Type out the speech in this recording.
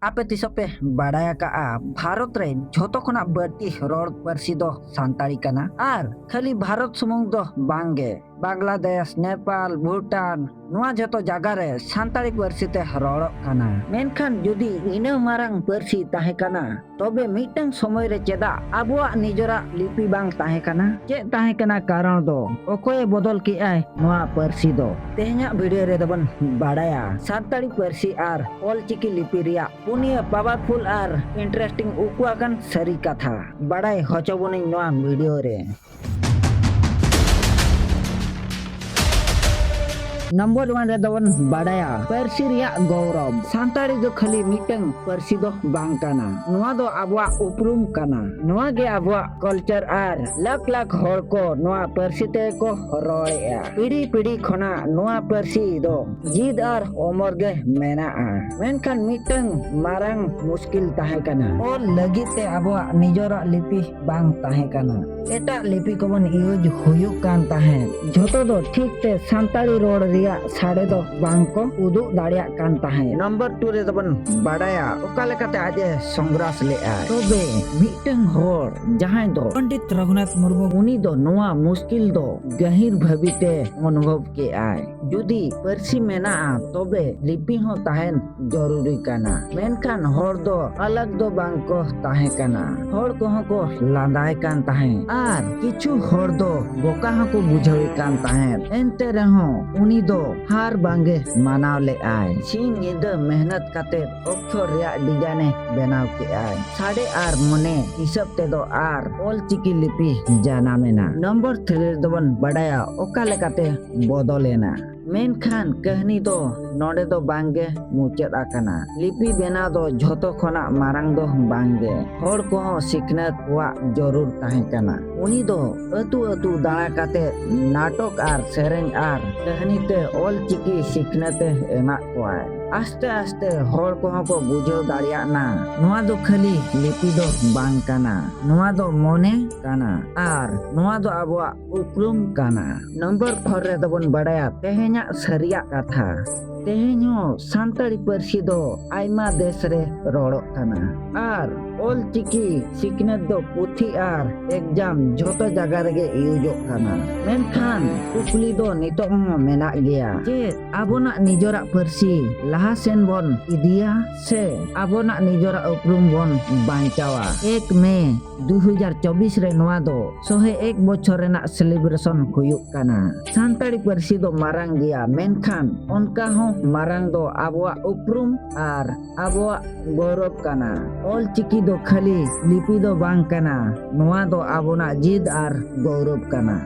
आपे तिसोपे बाड़ाया का भारत रे झोतो खना बड़ती रोड परसी दो सांताड़ी कना आर खाली भारत सुमुंग दो बांगे बांग्लादेश नेपाल भूटान नुआ जतो जगह रे सांताड़ी परसी ते रोड़ो कना मेनखान जुदी इना मारंग परसी ताहे कना तबे मीटंग समय रे चेदा आबुआ निजरा लिपि बांग ताहे कना चे ताहे कना कारण दो ओकोय बदल की आय नुआ परसी दो तेहना वीडियो रे दबन बाड़ाया सांताड़ी परसी आर ऑलचिकी लिपि रिया पुनिया पावरफुल आर इंटरेस्टिंग उकुआकन सरी कथा बाड़ाय हचबोनी नुआ वीडियो रे नंबर 1 रे दवन बाड़ाया परसी रिया गौरव सांताड़ी दो खाली मीटंग परसी दो बांग काना नुआ दो आबुआ उपरुम काना नुआ गे आबुआ कल्चर आर लाख लाख हर को नुआ परसी ते को रोया पीढ़ी पीढ़ी खना नुआ परसी दो जीद आर उमर गे मेना मेनखान मीटंग मारंग मुश्किल ताहे काना और लगित ते आबुआ निजरा लिपि बांग ताहे काना एटा लिपि कोबन यूज हुयुक कान ताहे झोतो दो ठीक ते सांताड़ी रोड रिया साड़े दो बांग को उदु दाड़िया कान ताहे नंबर 2 रे दबन बाड़ाया ओका लेकाते आजे संग्रास ले आ तबे मिटंग होर जहां दो पंडित रघुनाथ मुर्मू उनी दो नोआ मुश्किल दो गहिर भाबिते अनुभव के आय जुदी परसी मेना तबे लिपि हो ताहेन जरूरी काना मेनखान होर दो अलग दो बांग को ताहे काना होर को को लांदाय कान ताहे आर किछु होर दो बोका को बुझावे कान ताहे एनते रहो उनी दो हार बांगे मानाव ले आय सिंह निद मेहनत काते अक्षर रिया डिजाइने बनाव के आय साड़े आर मने हिसाब ते दो आर ऑलचिकी लिपि जाना मेना नंबर 3 दबन बाड़ाया ओका लेकाते बदलेना मेनखान कहानी दो नोडे दो बांगे मुचाद आकाना लिपि बेना दो झोतो खना मारंग दो बांगे होर को सिखनत वा जरूर ताहे काना उनी दो अतु अतु दाड़ा काते नाटक आर सेरेंग आर कहानी ते ऑलचिकी सिखनते एमा कोय आस्ते आस्ते होर को बुझो दाड़िया ना नुआ दो खाली लिपि दो बांग काना नुआ दो मोने काना आर नुआ दो आबुआ उपरुम काना नंबर 4 रे दबन बाड़ाया तेहेन्या सरिया कथा तेहेन्यो सांताड़ी परसी दो आइमा देश रे रोड़ो काना आर ऑलचिकी सिखनत दो पुथी आर एग्जाम झोतो जगह रे यूजो काना मेनखान कुकली दो नितो मेना गया जे आबोना निजरा परसी लाहा सेन बोन इदिया से आबोना निजरा उपरुम बोन बांचावा 1 मई 2024 रे नोआ दो 101 बछर रेना सेलिब्रेशन हुयुक काना सांताड़ी परसी दो मारंग गया मेनखान उनका हो मारंग दो आबुआ उपरुम आर आबुआ गौरव काना ऑलचिकी दो खाली लिपि दो बांग काना नोआ दो आबोना जिद आर गौरव काना।